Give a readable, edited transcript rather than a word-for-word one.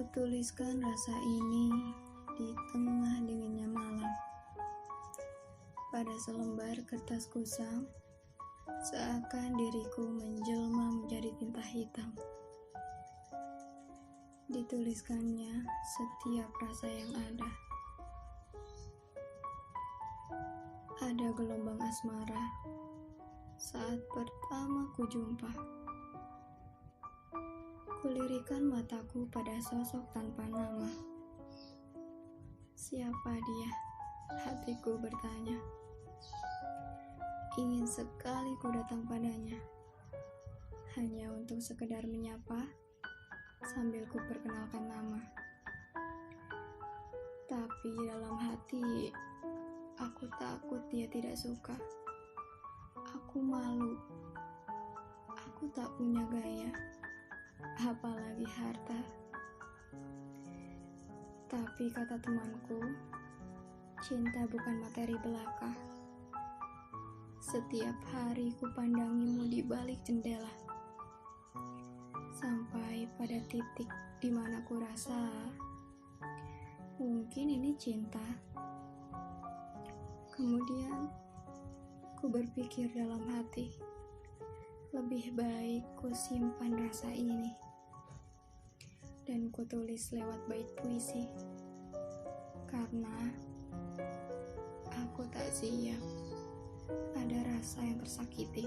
Kutuliskan rasa ini di tengah dinginnya malam, pada selembar kertas kusam, seakan diriku menjelma menjadi tinta hitam. Dituliskannya setiap rasa yang ada. Ada gelombang asmara saat pertama ku jumpa. Kulirikan mataku pada sosok tanpa nama. Siapa dia? Hatiku bertanya. Ingin sekali ku datang padanya, hanya untuk sekedar menyapa sambil ku perkenalkan nama. Tapi dalam hati, aku takut dia tidak suka. Aku malu. Aku tak punya gaya, apalagi harta. Tapi kata temanku, cinta bukan materi belaka. Setiap hari ku pandangimu di balik jendela, sampai pada titik di mana ku rasa mungkin ini cinta. Kemudian ku berpikir dalam hati, lebih baik ku simpan rasa ini dan ku tulis lewat bait puisi, karena aku tak siap ada rasa yang tersakiti.